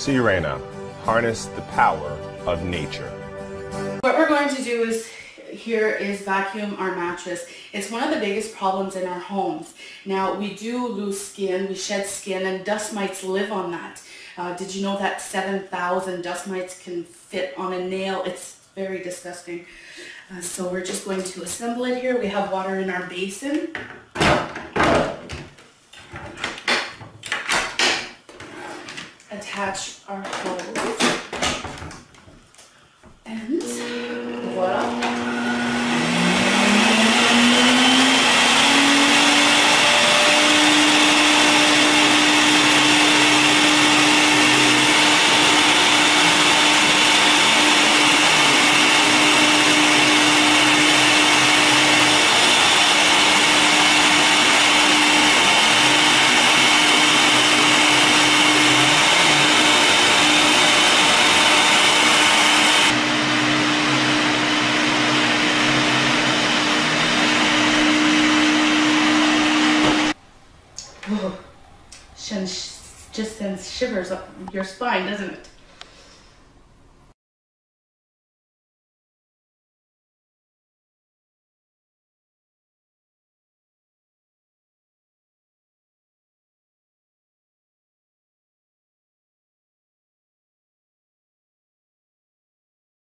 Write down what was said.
Sirena, harness the power of nature. What we're going to do here is vacuum our mattress. It's one of the biggest problems in our homes. Now, we do lose skin, we shed skin, and dust mites live on that. Did you know that 7,000 dust mites can fit on a nail? It's very disgusting. So we're just going to assemble it here. We have water in our basin. Attach our hose. And voila. Just sends shivers up your spine, doesn't it?